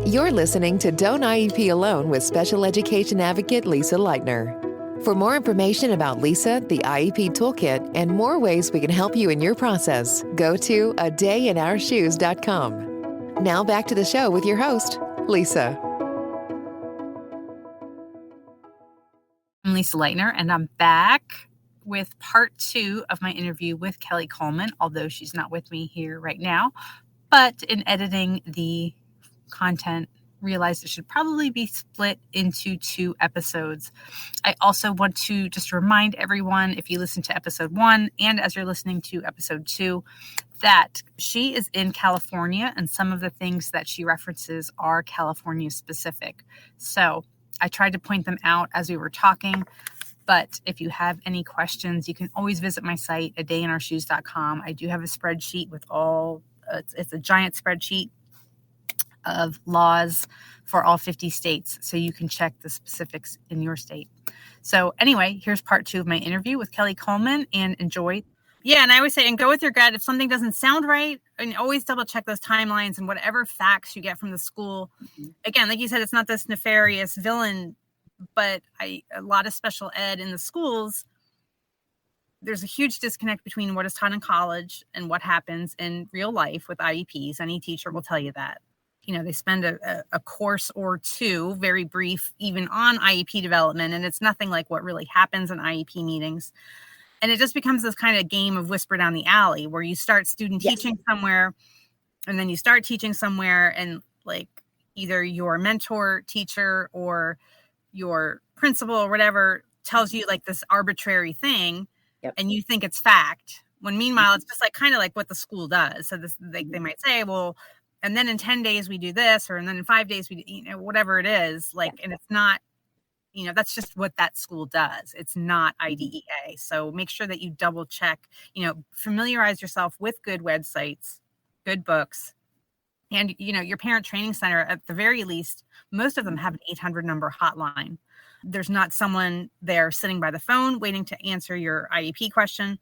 You're listening to Don't IEP Alone with special education advocate Lisa Lightner. For more information about Lisa, the IEP Toolkit, and more ways we can help you in your process, go to adayinourshoes.com. Now back to the show with your host, Lisa. I'm Lisa Lightner, and I'm back with part 2 of my interview with Kelley Coleman, although she's not with me here right now. But in editing the content, realized it should probably be split into 2 episodes. I also want to just remind everyone, if you listen to episode 1 and as you're listening to episode 2, that she is in California and some of the things that she references are California specific. So I tried to point them out as we were talking, but if you have any questions, you can always visit my site, adayinourshoes.com. I do have a spreadsheet with it's a giant spreadsheet of laws for all 50 states, so you can check the specifics in your state. So anyway, here's part 2 of my interview with Kelley Coleman, and enjoy. Yeah, and I always say, and go with your gut. If something doesn't sound right, and always double check those timelines and whatever facts you get from the school. Mm-hmm. Again, like you said, it's not this nefarious villain, but a lot of special ed in the schools, there's a huge disconnect between what is taught in college and what happens in real life with IEPs. Any teacher will tell you that. You know, they spend a course or 2, very brief, even on IEP development, and it's nothing like what really happens in IEP meetings. And it just becomes this kind of game of whisper down the alley where you start student teaching somewhere, and then you start teaching somewhere, and like either your mentor teacher or your principal or whatever tells you like this arbitrary thing, and you think it's fact, when meanwhile it's just like kind of like what the school does. So this, they might say, well, and then in 10 days we do this, or and then in 5 days we do, whatever it is, like, and it's not, that's just what that school does. It's not IDEA. So make sure that you double check, familiarize yourself with good websites, good books, and, your parent training center, at the very least, most of them have an 800 number hotline. There's not someone there sitting by the phone waiting to answer your IEP question.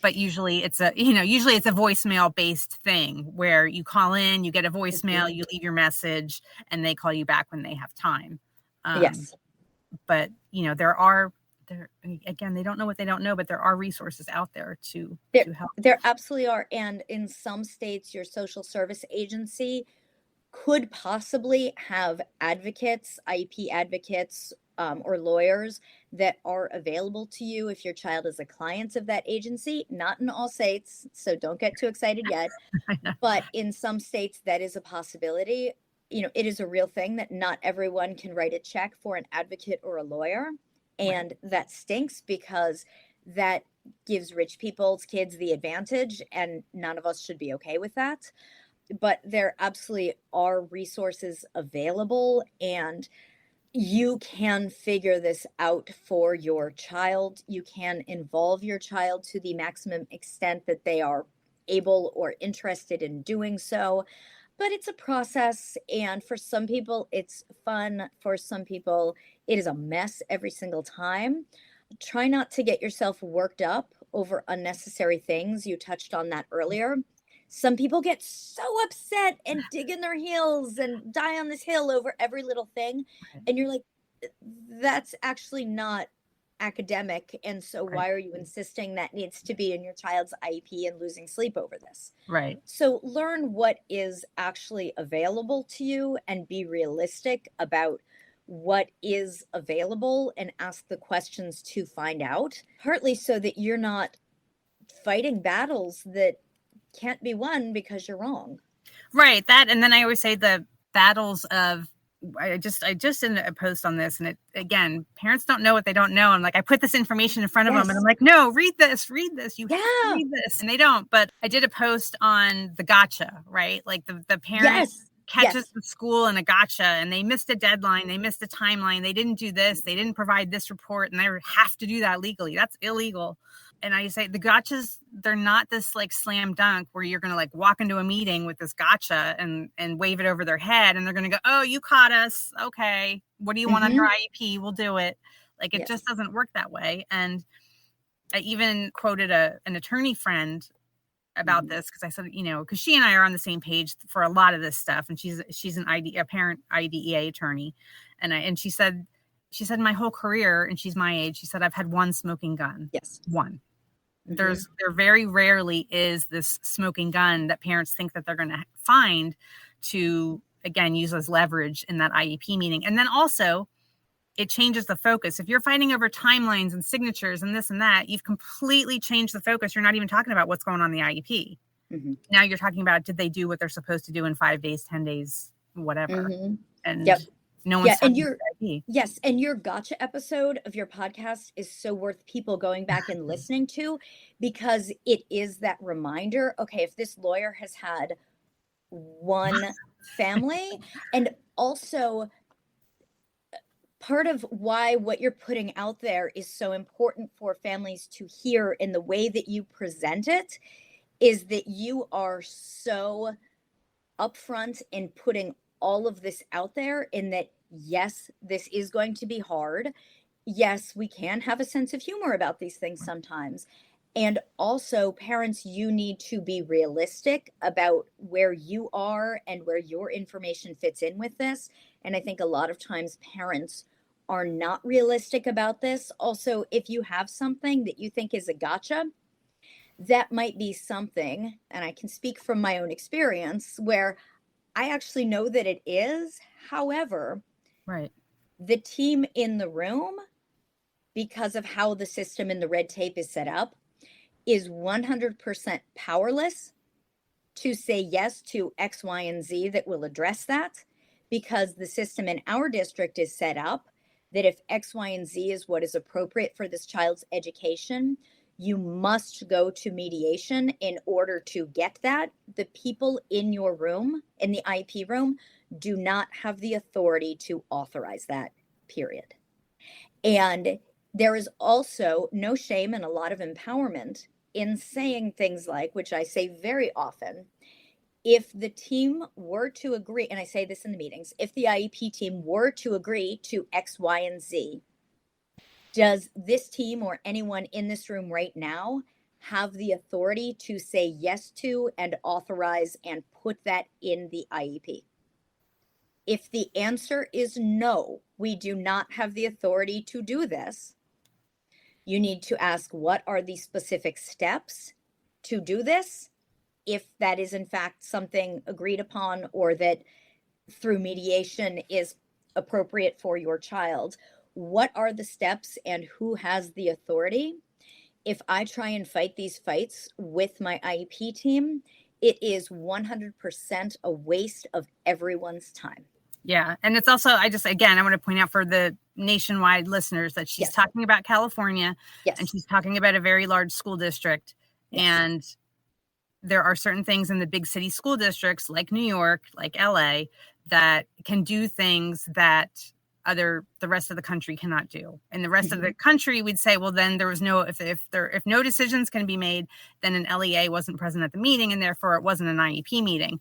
But usually it's a voicemail based thing where you call in, you get a voicemail, you leave your message, and they call you back when they have time. Yes. But, again, they don't know what they don't know, but there are resources out there to help. There absolutely are. And in some states, your social service agency could possibly have advocates, IEP advocates, or lawyers that are available to you if your child is a client of that agency. Not in all states, so don't get too excited yet. But in some states, that is a possibility. It is a real thing that not everyone can write a check for an advocate or a lawyer. And that stinks because that gives rich people's kids the advantage, and none of us should be okay with that. But there absolutely are resources available, and you can figure this out for your child. You can involve your child to the maximum extent that they are able or interested in doing so. But it's a process, and for some people, it's fun. For some people, it is a mess every single time. Try not to get yourself worked up over unnecessary things. You touched on that earlier. Some people get so upset and dig in their heels and die on this hill over every little thing. And you're like, that's actually not academic. And so why are you insisting that needs to be in your child's IEP and losing sleep over this? Right. So learn what is actually available to you and be realistic about what is available and ask the questions to find out, partly so that you're not fighting battles that can't be won because you're wrong. Right. That, and then I always say the battles of, I just did a post on this, and it, again, parents don't know what they don't know. I'm like, I put this information in front of them, and I'm like, no, read this. You have to read this. And they don't. But I did a post on the gotcha, right? Like the parent catches the school in a gotcha, and they missed a deadline. They missed a timeline. They didn't do this. They didn't provide this report, and they have to do that legally. That's illegal. And I say the gotchas, they're not this like slam dunk where you're going to like walk into a meeting with this gotcha and wave it over their head. And they're going to go, oh, you caught us. Okay. What do you want on your IEP? We'll do it. Like, it just doesn't work that way. And I even quoted an attorney friend about this, because I said, because she and I are on the same page for a lot of this stuff, and she's a parent IDEA attorney, and she said my whole career, and she's my age, she said, I've had one smoking gun. Yes. One. There very rarely is this smoking gun that parents think that they're going to find to, again, use as leverage in that IEP meeting. And then also, it changes the focus. If you're fighting over timelines and signatures and this and that, you've completely changed the focus. You're not even talking about what's going on in the IEP. Now you're talking about, did they do what they're supposed to do in 5 days, 10 days, whatever. And no one's talking about the IEP. Yes. And your gotcha episode of your podcast is so worth people going back and listening to, because it is that reminder. Okay, if this lawyer has had one family, and also part of why what you're putting out there is so important for families to hear in the way that you present it is that you are so upfront in putting all of this out there, in that, yes, this is going to be hard. Yes, we can have a sense of humor about these things sometimes. And also, parents, you need to be realistic about where you are and where your information fits in with this. And I think a lot of times parents are not realistic about this. Also, if you have something that you think is a gotcha, that might be something, and I can speak from my own experience, where I actually know that it is. However, the team in the room, because of how the system and the red tape is set up, is 100% powerless to say yes to X, Y, and Z that will address that, because the system in our district is set up that if X, Y, and Z is what is appropriate for this child's education, you must go to mediation in order to get that. The people in your room, in the IEP room, do not have the authority to authorize that, period. And there is also no shame and a lot of empowerment in saying things like, which I say very often, if the team were to agree, and I say this in the meetings, if the IEP team were to agree to X, Y, and Z, does this team or anyone in this room right now have the authority to say yes to and authorize and put that in the IEP? If the answer is no, we do not have the authority to do this, you need to ask, what are the specific steps to do this? If that is in fact something agreed upon, or that through mediation is appropriate for your child, what are the steps and who has the authority? If I try and fight these fights with my IEP team, it is 100% a waste of everyone's time. Yeah. And it's also, I want to point out for the nationwide listeners that she's talking about California, and she's talking about a very large school district. And there are certain things in the big city school districts like New York, like LA, that can do things that the rest of the country cannot do. And the rest of the country, we'd say, well, then there was no, if no decisions can be made, then an LEA wasn't present at the meeting, and therefore it wasn't an IEP meeting.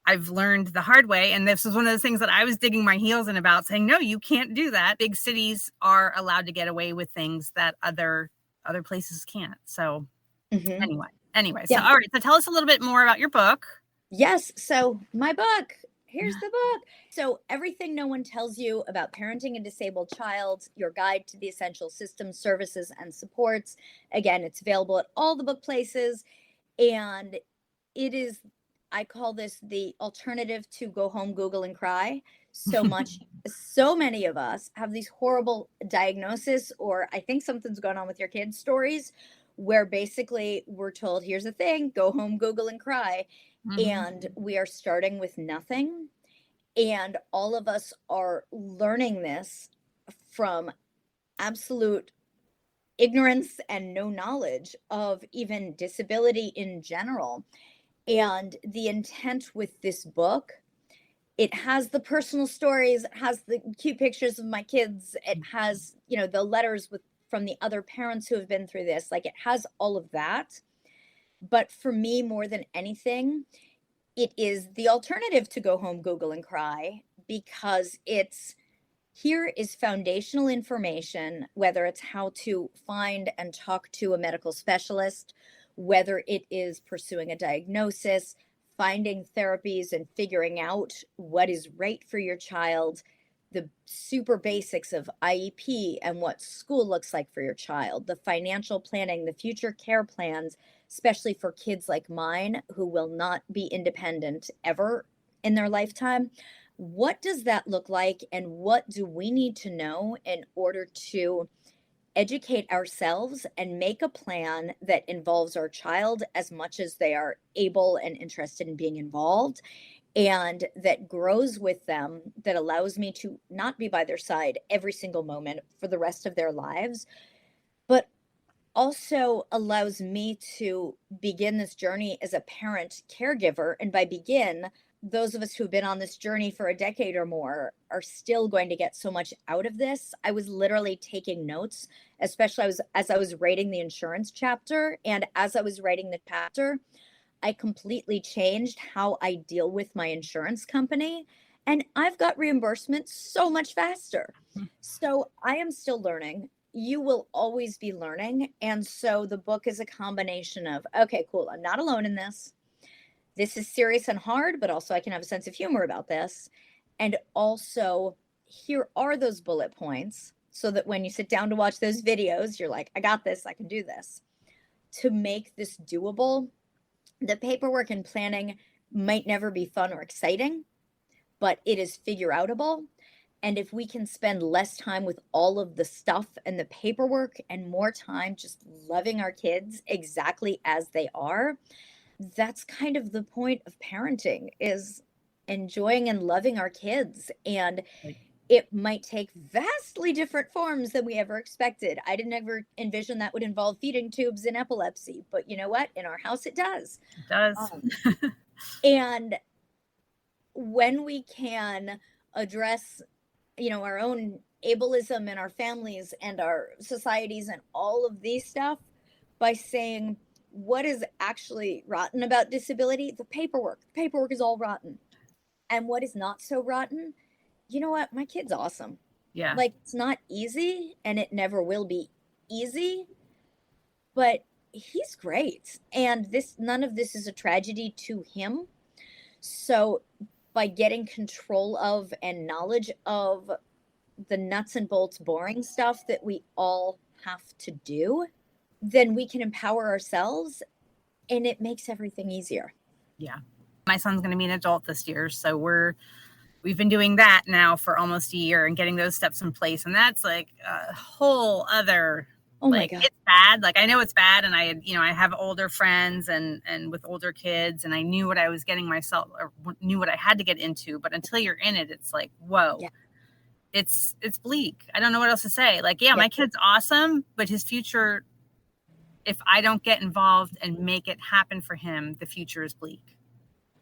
I've learned the hard way, and this was one of the things that I was digging my heels in about, saying, no, you can't do that. Big cities are allowed to get away with things that other places can't. So anyway. So, all right. So tell us a little bit more about your book. Yes. So my book, here's the book. So Everything No One Tells You About Parenting a Disabled Child, Your Guide to the Essential Systems, Services, and Supports. Again, it's available at all the book places. And it is, I call this the alternative to go home, Google, and cry. So many of us have these horrible diagnoses, or I think something's going on with your kids stories, where basically we're told, here's the thing, go home, Google, and cry. And we are starting with nothing. And all of us are learning this from absolute ignorance and no knowledge of even disability in general. And the intent with this book, it has the personal stories, it has the cute pictures of my kids, it has, the letters from the other parents who have been through this. Like, it has all of that. But for me, more than anything, it is the alternative to go home, Google, and cry, because here is foundational information, whether it's how to find and talk to a medical specialist, whether it is pursuing a diagnosis, finding therapies and figuring out what is right for your child, the super basics of IEP and what school looks like for your child, the financial planning, the future care plans, especially for kids like mine who will not be independent ever in their lifetime. What does that look like, and what do we need to know in order to educate ourselves and make a plan that involves our child as much as they are able and interested in being involved, and that grows with them, that allows me to not be by their side every single moment for the rest of their lives, but also allows me to begin this journey as a parent caregiver. And by begin, those of us who've been on this journey for a decade or more are still going to get so much out of this. I was literally taking notes, especially as I was writing the insurance chapter. And as I was writing the chapter, I completely changed how I deal with my insurance company. And I've got reimbursement so much faster. So I am still learning. You will always be learning. And so the book is a combination of, okay, cool, I'm not alone in this. This is serious and hard, but also I can have a sense of humor about this. And also, here are those bullet points so that when you sit down to watch those videos, you're like, I got this, I can do this. To make this doable, the paperwork and planning might never be fun or exciting, but it is figure outable. And if we can spend less time with all of the stuff and the paperwork and more time just loving our kids exactly as they are, that's kind of the point of parenting, is enjoying and loving our kids. And it might take vastly different forms than we ever expected. I didn't ever envision that would involve feeding tubes and epilepsy, but you know what? In our house, it does. It does. And when we can address, our own ableism in our families and our societies and all of these stuff by saying, what is actually rotten about disability? The paperwork. The paperwork is all rotten. And what is not so rotten? You know what? My kid's awesome. Yeah. Like, it's not easy, and it never will be easy, but he's great. And none of this is a tragedy to him. So by getting control of and knowledge of the nuts and bolts boring stuff that we all have to do, then we can empower ourselves, and it makes everything easier. Yeah. My son's going to be an adult this year. So we've been doing that now for almost a year and getting those steps in place. And that's like a whole other, my God. It's bad. Like, I know it's bad. And I have older friends and with older kids, and I knew what I was getting myself, or knew what I had to get into. But until you're in it, it's like, whoa, yeah. It's bleak. I don't know what else to say. Like, yeah, my kid's awesome, but his future, if I don't get involved and make it happen for him, the future is bleak.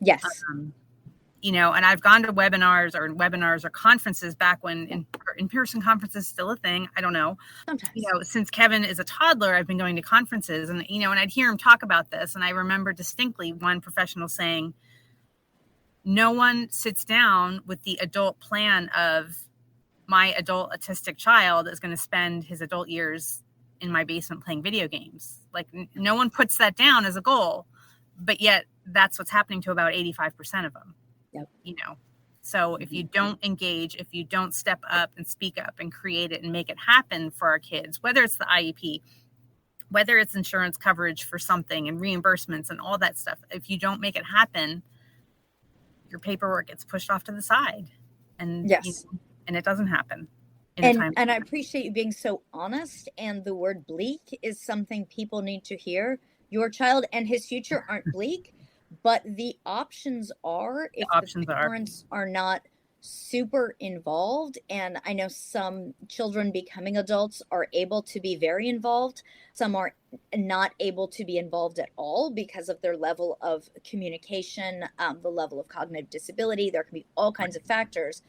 Yes. And I've gone to webinars or conferences back when in-person conferences still a thing. I don't know. Sometimes. Since Kevin is a toddler, I've been going to conferences, and, and I'd hear him talk about this. And I remember distinctly one professional saying, no one sits down with the adult plan of, my adult autistic child is going to spend his adult years in my basement playing video games. Like, no one puts that down as a goal, but yet that's what's happening to about 85% of them. Yep. So if you don't engage, if you don't step up and speak up and create it and make it happen for our kids, whether it's the IEP, whether it's insurance coverage for something and reimbursements and all that stuff, if you don't make it happen, your paperwork gets pushed off to the side, and yes. And it doesn't happen. And I appreciate you being so honest. And the word bleak is something people need to hear. Your child and his future aren't bleak, but the options are, if the parents are not super involved. And I know some children becoming adults are able to be very involved. Some are not able to be involved at all because of their level of communication, the level of cognitive disability. There can be all kinds of factors.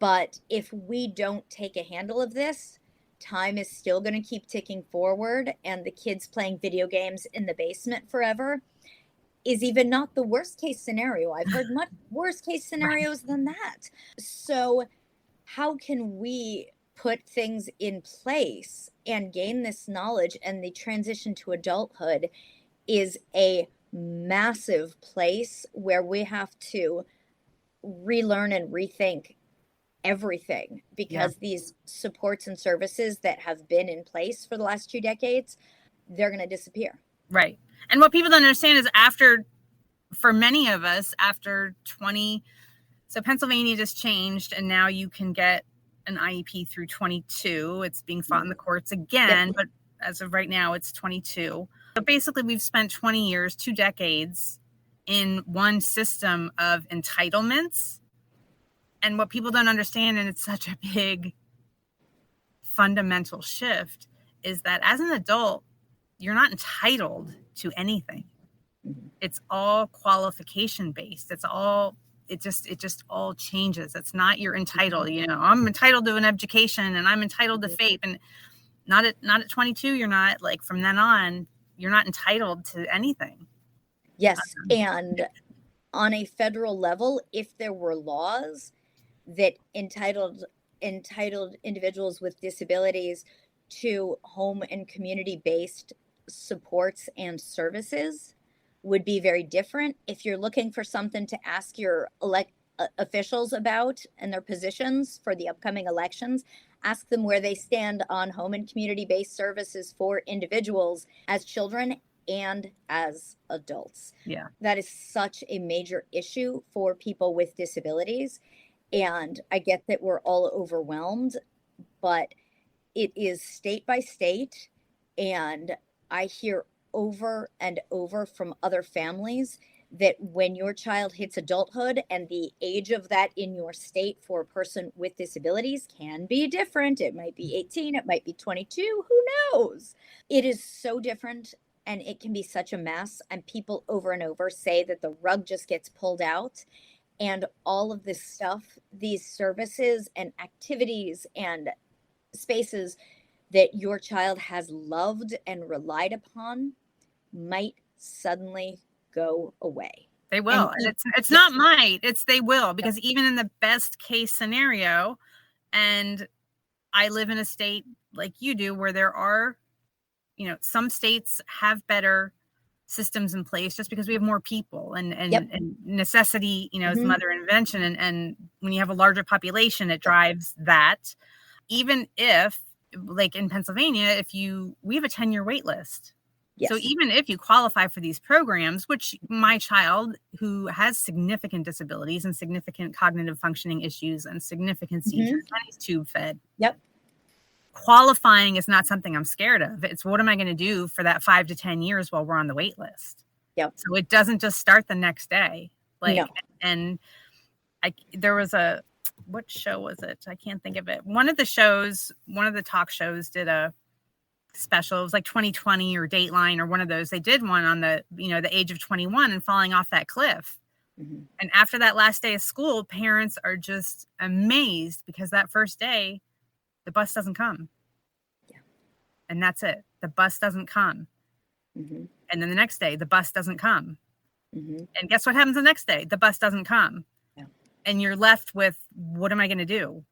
But if we don't take a handle of this, time is still going to keep ticking forward, and the kids playing video games in the basement forever is even not the worst case scenario. I've heard much worse case scenarios than that. So how can we put things in place and gain this knowledge and the transition to adulthood is a massive place where we have to relearn and rethink everything, because these supports and services that have been in place for the last 2 decades, they're going to disappear. Right. And what people don't understand is for many of us, after 20, so Pennsylvania just changed, and now you can get an IEP through 22. It's being fought in the courts again, but as of right now, it's 22. So basically, we've spent 20 years, 2 decades in one system of entitlements. And what people don't understand, and it's such a big fundamental shift, is that as an adult, you're not entitled to anything. It's all qualification based. It just all changes. It's not you're entitled. I'm entitled to an education and I'm entitled to FAPE, and not at 22. You're not. Like, from then on, you're not entitled to anything. Yes, and on a federal level, if there were laws that entitled individuals with disabilities to home and community-based supports and services, would be very different. If you're looking for something to ask your officials about and their positions for the upcoming elections, ask them where they stand on home and community-based services for individuals as children and as adults. Yeah. That is such a major issue for people with disabilities. And I get that we're all overwhelmed, but it is state by state. And I hear over and over from other families that when your child hits adulthood, and the age of that in your state for a person with disabilities can be different. It might be 18, it might be 22, who knows? It is so different, and it can be such a mess. And people over and over say that the rug just gets pulled out, and all of this stuff, these services and activities and spaces that your child has loved and relied upon might suddenly go away. They will. And it's not might, it's they will, because even in the best case scenario, and I live in a state like you do where there are, some states have better systems in place just because we have more people, and necessity, is mother invention. And when you have a larger population, it drives that. Even if, like in Pennsylvania, we have a 10-year wait list. Yes. So even if you qualify for these programs, which my child, who has significant disabilities and significant cognitive functioning issues and significant seizures, and he's tube fed. Yep. Qualifying is not something I'm scared of. It's what am I going to do for that 5 to 10 years while we're on the wait list? Yep. So it doesn't just start the next day. There was what show was it? I can't think of it. One of the talk shows did a special. It was like 2020 or Dateline or one of those. They did one on the age of 21 and falling off that cliff. Mm-hmm. And after that last day of school, parents are just amazed because that first day, the bus doesn't come. Yeah. And that's it. The bus doesn't come. Mm-hmm. And then the next day, the bus doesn't come. Mm-hmm. And guess what happens the next day? The bus doesn't come. Yeah. And you're left with, what am I going to do?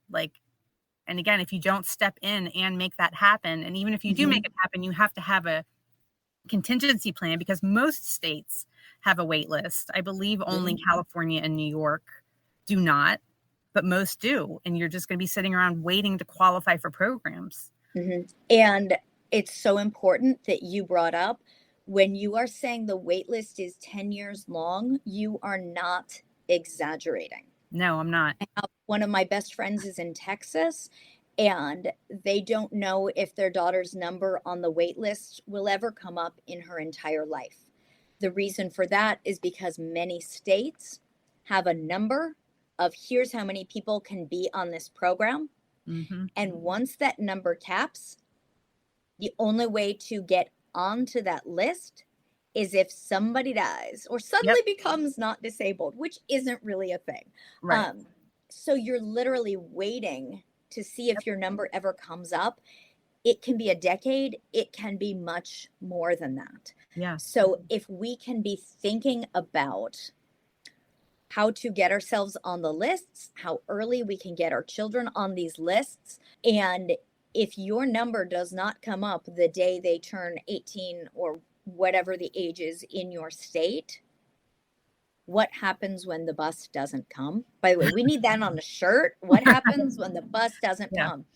And again, if you don't step in and make that happen, and even if you do make it happen, you have to have a contingency plan, because most states have a wait list. I believe only California and New York do not, but most do. And you're just going to be sitting around waiting to qualify for programs. Mm-hmm. And it's so important that you brought up, when you are saying the wait list is 10 years long, you are not exaggerating. No, I'm not. One of my best friends is in Texas, and they don't know if their daughter's number on the wait list will ever come up in her entire life. The reason for that is because many states have a number of here's how many people can be on this program. Mm-hmm. And once that number caps, the only way to get onto that list is if somebody dies or suddenly becomes not disabled, which isn't really a thing. Right. So you're literally waiting to see if your number ever comes up. It can be a decade. It can be much more than that. Yeah. So if we can be thinking about how to get ourselves on the lists, how early we can get our children on these lists, and if your number does not come up the day they turn 18 or whatever the age is in your state, what happens when the bus doesn't come? By the way, we need that on a shirt. What happens when the bus doesn't Yeah. come?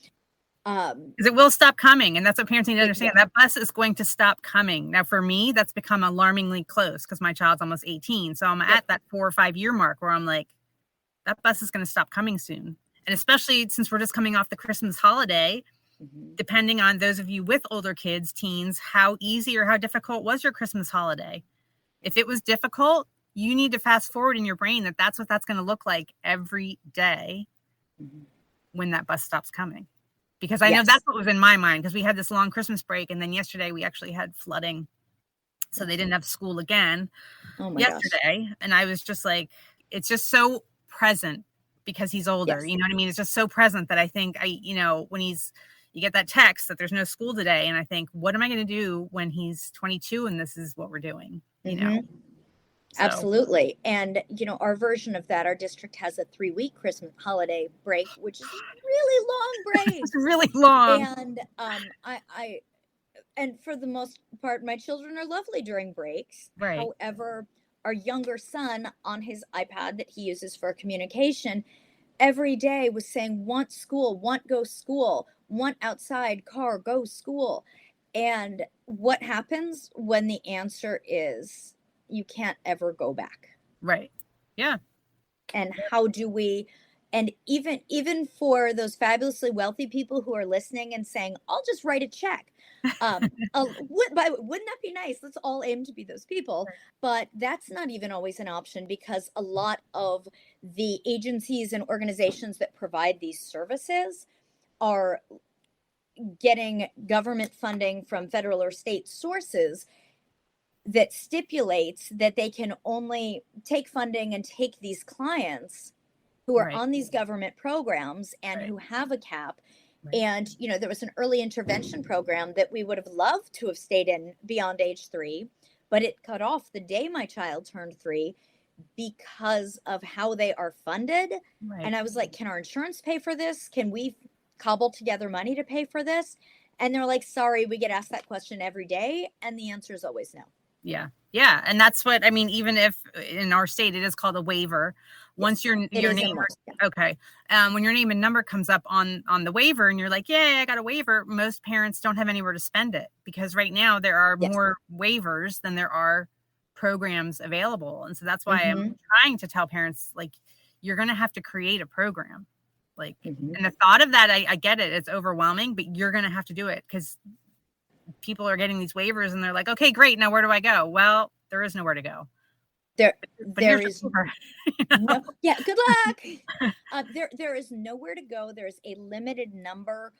Because it will stop coming. And that's what parents need to understand. Yeah. That bus is going to stop coming. Now, for me, that's become alarmingly close because my child's almost 18. So I'm at that 4 or 5 year mark where I'm like, that bus is going to stop coming soon. And especially since we're just coming off the Christmas holiday, depending on those of you with older kids, teens, how easy or how difficult was your Christmas holiday? If it was difficult, you need to fast forward in your brain that that's what that's going to look like every day when that bus stops coming. Because I know that's what was in my mind, because we had this long Christmas break. And then yesterday we actually had flooding. So they didn't have school again yesterday. Gosh. And I was just like, it's just so present because he's older. You know what I mean? It's just so present that I think when you get that text that there's no school today. And I think, what am I going to do when he's 22 and this is what we're doing? You know? So. Absolutely. And, our version of that, our district has a 3-week Christmas holiday break, which is a really long break. It's really long. And and for the most part, my children are lovely during breaks. Right. However, our younger son on his iPad that he uses for communication every day was saying, want school, want go school, want outside, car, go school. And what happens when the answer is, you can't ever go back? Right. Yeah. And how do we, and even for those fabulously wealthy people who are listening and saying, I'll just write a check. Wouldn't that be nice? Let's all aim to be those people. But that's not even always an option, because a lot of the agencies and organizations that provide these services are getting government funding from federal or state sources that stipulates that they can only take funding and take these clients who are on these government programs and who have a cap. And, there was an early intervention program that we would have loved to have stayed in beyond age 3, but it cut off the day my child turned 3 because of how they are funded. And I was like, can our insurance pay for this? Can we cobble together money to pay for this? And they're like, sorry, we get asked that question every day. And the answer is always no. Yeah. Yeah. And that's what, I mean, even if in our state, it is called a waiver. Once your name, okay. When your name and number comes up on the waiver and you're like, yeah, I got a waiver. Most parents don't have anywhere to spend it, because right now there are more waivers than there are programs available. And so that's why I'm trying to tell parents, like, you're going to have to create a program. Like, and the thought of that, I get it. It's overwhelming, but you're going to have to do it, because people are getting these waivers and they're like, okay, great. Now where do I go? Well, there is nowhere to go. There is no, good luck. There is nowhere to go. There's a limited number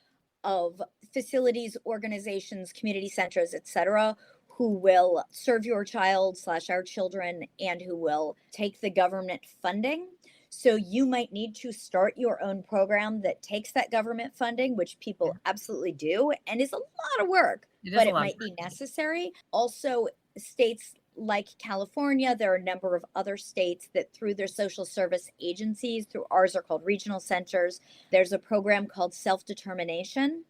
of facilities, organizations, community centers, etc., who will serve your child / our children and who will take the government funding. So you might need to start your own program that takes that government funding, which people absolutely do, and is a lot of work, but it might be necessary. Also, states like California, there are a number of other states that through their social service agencies, through ours are called regional centers, there's a program called self-determination.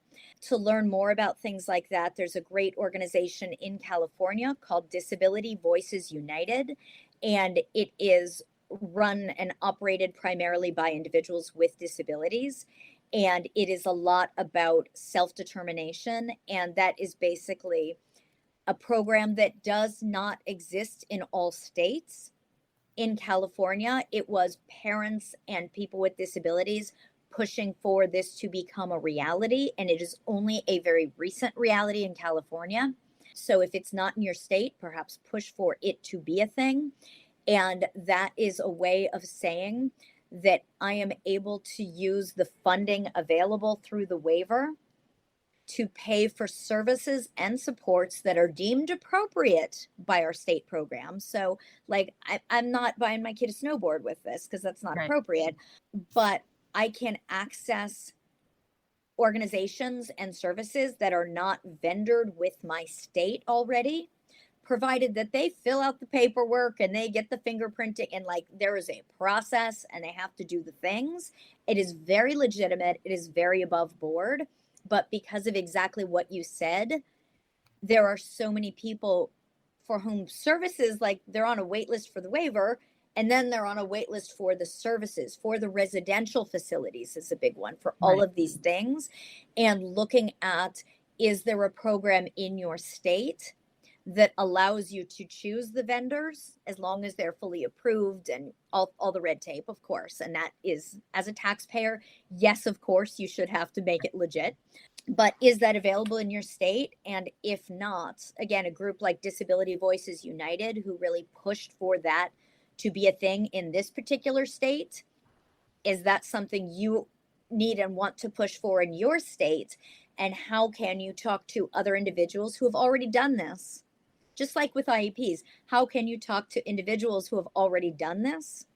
To learn more about things like that, there's a great organization in California called Disability Voices United, and it is run and operated primarily by individuals with disabilities. And it is a lot about self-determination. And that is basically a program that does not exist in all states. In California, it was parents and people with disabilities pushing for this to become a reality. And it is only a very recent reality in California. So if it's not in your state, perhaps push for it to be a thing. And that is a way of saying that I am able to use the funding available through the waiver to pay for services and supports that are deemed appropriate by our state programs. So, like, I'm not buying my kid a snowboard with this because that's not appropriate, but I can access organizations and services that are not vendored with my state already, provided that they fill out the paperwork and they get the fingerprinting, and like there is a process and they have to do the things. It is very legitimate. It is very above board. But because of exactly what you said, there are so many people for whom services, like they're on a wait list for the waiver, and then they're on a wait list for the services, for the residential facilities is a big one for all of these things. And looking at, is there a program in your state that allows you to choose the vendors as long as they're fully approved and all the red tape, of course. And that is, as a taxpayer, yes, of course, you should have to make it legit. But is that available in your state? And if not, again, a group like Disability Voices United, who really pushed for that to be a thing in this particular state, is that something you need and want to push for in your state? And how can you talk to other individuals who have already done this? Just like with IEPs, how can you talk to individuals who have already done this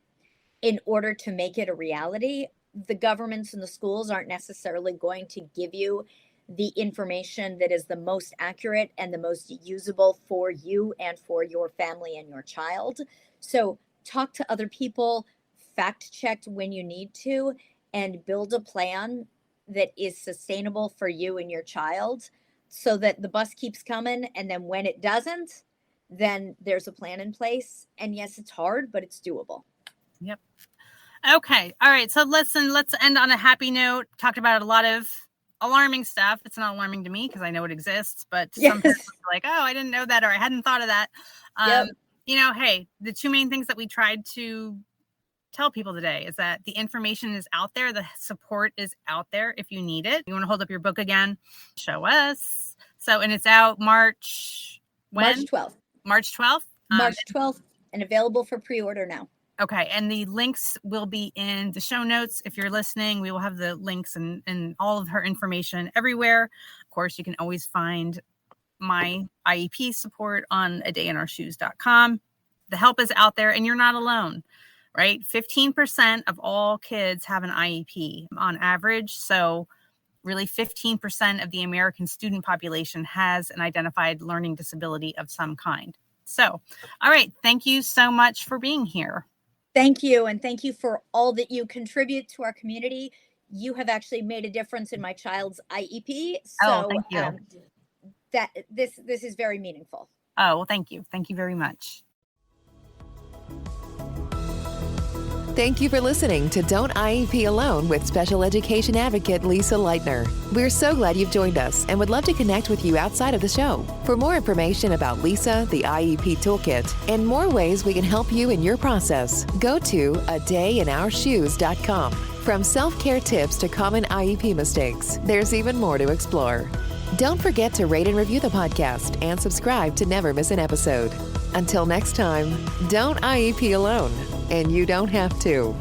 in order to make it a reality? The governments and the schools aren't necessarily going to give you the information that is the most accurate and the most usable for you and for your family and your child. So talk to other people, fact check when you need to, and build a plan that is sustainable for you and your child, so that the bus keeps coming. And then when it doesn't, then there's a plan in place. And yes, it's hard, but it's doable. Yep. Okay. All right. So let's end on a happy note. Talked about a lot of alarming stuff. It's not alarming to me because I know it exists, but some people are like, oh, I didn't know that, or I hadn't thought of that. Hey, the two main things that we tried to tell people today is that the information is out there. The support is out there if you need it. You want to hold up your book again? Show us. So, and it's out March 12th. March 12th? March 12th, and available for pre-order now. Okay. And the links will be in the show notes. If you're listening, we will have the links and all of her information everywhere. Of course, you can always find my IEP support on adayinourshoes.com. The help is out there, and you're not alone, right? 15% of all kids have an IEP on average. So really 15% of the American student population has an identified learning disability of some kind. So, all right. Thank you so much for being here. Thank you. And thank you for all that you contribute to our community. You have actually made a difference in my child's IEP. So thank you. That this is very meaningful. Oh, well, thank you. Thank you very much. Thank you for listening to Don't IEP Alone with Special Education Advocate Lisa Lightner. We're so glad you've joined us and would love to connect with you outside of the show. For more information about Lisa, the IEP Toolkit, and more ways we can help you in your process, go to adayinourshoes.com. From self-care tips to common IEP mistakes, there's even more to explore. Don't forget to rate and review the podcast and subscribe to never miss an episode. Until next time, don't IEP alone, and you don't have to.